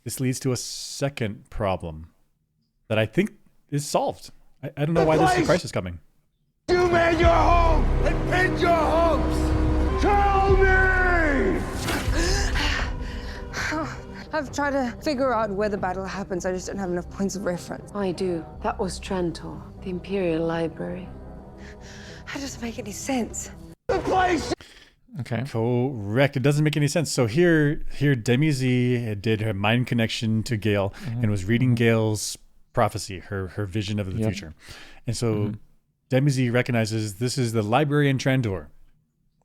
this leads to a second problem that I think is solved. I don't know why there's a crisis coming. You made your home and pinned your hopes. Tell me! I've tried to figure out where the battle happens. I just don't have enough points of reference. I do. That was Trantor, the Imperial Library. How does it make any sense? The place. Okay. Correct. It doesn't make any sense. So here Demi-Z did her mind connection to Gale and was reading Gale's prophecy, her vision of the future. And so Demi-Z recognizes this is the library in Trantor.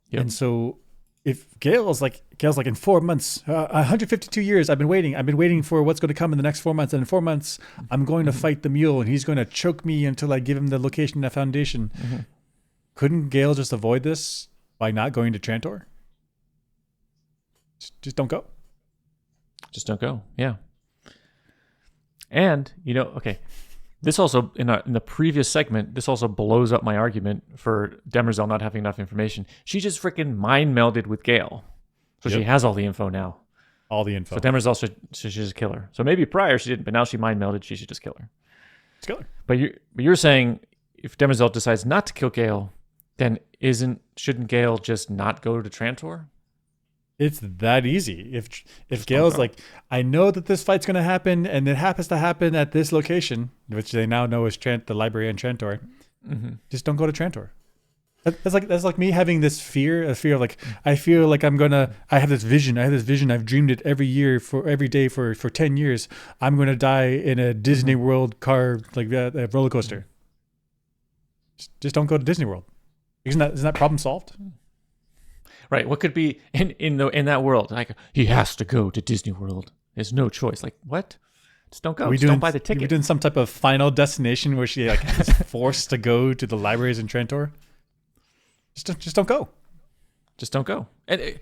Yep. And so if Gale's like in 4 months, 152 years, I've been waiting for what's going to come in the next 4 months. And in 4 months, I'm going to fight the mule and he's going to choke me until I give him the location of the foundation. Couldn't Gale just avoid this by not going to Trantor? Just don't go. Just don't go. Yeah. And, okay. This also, in the previous segment, this also blows up my argument for Demerzel not having enough information. She just freaking mind melded with Gale. So she has all the info now. All the info. So Demerzel should just kill her. So maybe prior she didn't, but now she mind melded, she should just kill her. Just kill her. But you're saying if Demerzel decides not to kill Gale, then shouldn't Gale just not go to Trantor? It's that easy. If Gale's like, I know that this fight's going to happen, and it happens to happen at this location, which they now know is the library in Trantor, just don't go to Trantor. That's like me having this fear of like, I feel like I have this vision. I've dreamed it every day for 10 years. I'm going to die in a Disney World car, like a roller coaster. Just don't go to Disney World. Isn't that problem solved? Right. What could be in that world? Like, he has to go to Disney World. There's no choice. Like, what? Just don't go. Don't buy the ticket. Are we doing some type of final destination where she like is forced to go to the libraries in Trantor? Just don't go. Just don't go. And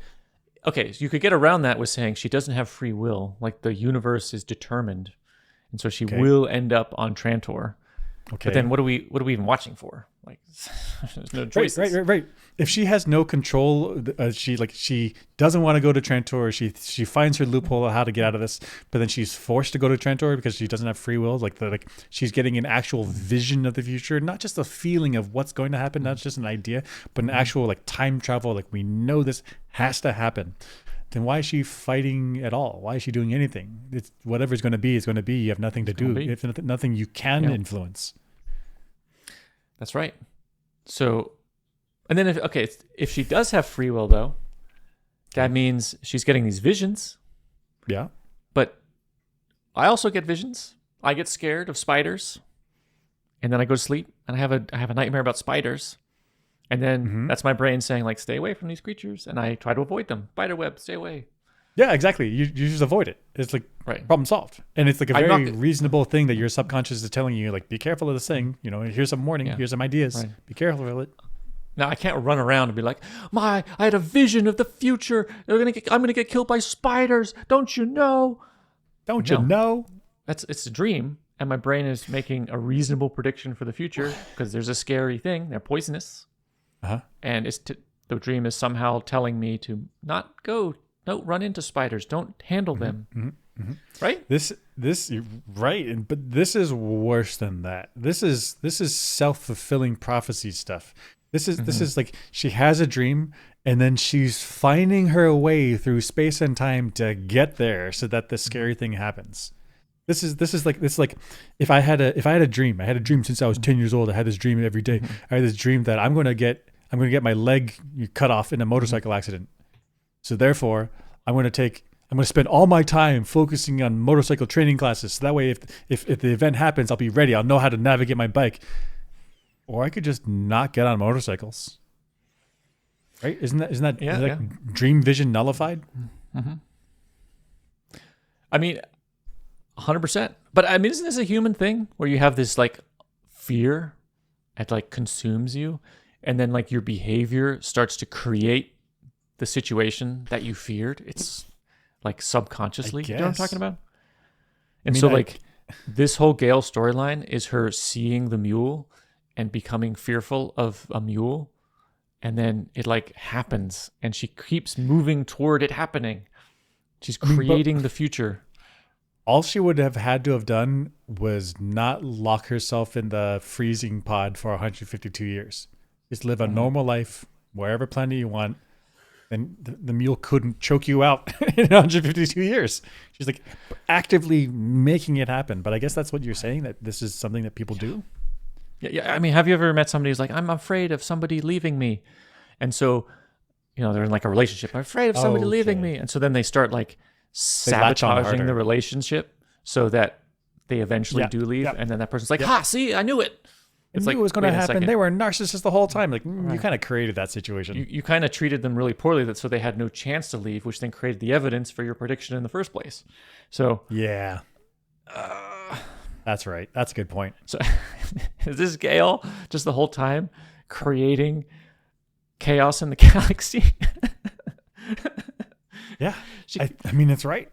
okay, so you could get around that with saying she doesn't have free will. Like, the universe is determined, and so she will end up on Trantor. Okay. But then what are we even watching for? Like, there's no choices. Right. If she has no control, she doesn't want to go to Trantor. She finds her loophole of how to get out of this, but then she's forced to go to Trantor because she doesn't have free will. Like she's getting an actual vision of the future, not just a feeling of what's going to happen, not just an idea, but an actual like time travel. Like, we know this has to happen. Then why is she fighting at all? Why is she doing anything? It's whatever's going to be is going to be. You have nothing to do. If nothing you can influence. That's right. So, and then if she does have free will though, that means she's getting these visions. Yeah. But I also get visions. I get scared of spiders, and then I go to sleep and I have a nightmare about spiders. And then that's my brain saying, like, stay away from these creatures. And I try to avoid them. Spiderweb, stay away. Yeah, exactly. You just avoid it. It's like problem solved. And it's like a very reasonable thing that your subconscious is telling you, like, be careful of this thing. Here's some warning. Here's some ideas. Right. Be careful of it. Now, I can't run around and be like, I had a vision of the future. I'm gonna get killed by spiders. Don't you know? Don't you know? It's a dream. And my brain is making a reasonable prediction for the future because there's a scary thing. They're poisonous. And the dream is somehow telling me to not run into spiders. Don't handle them. Right? This right, but this is worse than that. This is self-fulfilling prophecy stuff. This is like she has a dream and then she's finding her way through space and time to get there so that the scary thing happens. This is like if I had a dream. I had a dream since I was 10 years old. I had this dream every day. I had this dream that I'm going to get my leg cut off in a motorcycle accident. So therefore, I'm going to spend all my time focusing on motorcycle training classes. So that way, if the event happens, I'll be ready. I'll know how to navigate my bike. Or I could just not get on motorcycles. Right? Isn't that dream vision nullified? I mean, 100%. But I mean, isn't this a human thing where you have this like fear that like consumes you, and then like your behavior starts to create the situation that you feared? It's like subconsciously. You know what I'm talking about? And this whole Gale storyline is her seeing the mule and becoming fearful of a mule, and then it like happens, and she keeps moving toward it happening. She's creating the future. all she would have had to have done was not lock herself in the freezing pod for 152 years. Just live a normal life wherever planet you want. And the mule couldn't choke you out in 152 years. She's like actively making it happen. But I guess that's what you're saying, that this is something that people do. Yeah. I mean, have you ever met somebody who's like, I'm afraid of somebody leaving me, and so they're in like a relationship. I'm afraid of somebody leaving me, and so then they start like latch on sabotaging harder. the relationship so that they eventually do leave, and then that person's like, "Ha, see, I knew it." It's like, knew it was going to wait a happen. second. They were narcissists the whole time. Like, you kind of created that situation. You kind of treated them really poorly, that so they had no chance to leave, which then created the evidence for your prediction in the first place. So yeah. That's right. That's a good point. So is this Gale just the whole time creating chaos in the galaxy? Yeah. I mean, it's right.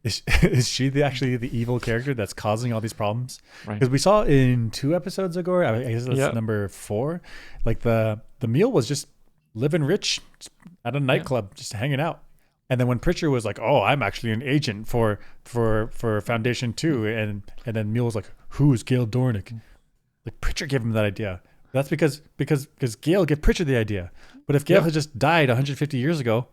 Is she actually the evil character that's causing all these problems? Right. Because we saw in 2 episodes ago, I guess that's number 4, like the mule was just living rich at a nightclub, just hanging out. And then when Pritchard was like, "Oh, I'm actually an agent for Foundation 2," and then Mule was like, "Who's Gail Dornick?" Like, Pritchard gave him that idea. That's because Gail gave Pritchard the idea. But if Gail had just died 150 years ago,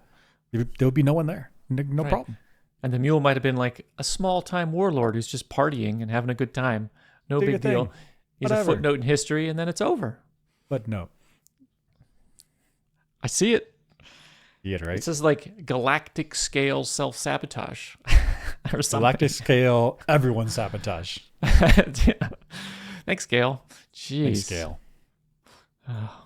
there would be no one there. No problem. And the mule might have been like a small-time warlord who's just partying and having a good time. No Do your big deal. thing. He's Whatever. a footnote in history, and then it's over. But no. I see it. Yeah, right. It says like galactic scale self-sabotage or something. Galactic scale, everyone sabotage. Yeah. Thanks, Gale. Jeez. Thanks, Gail. Oh.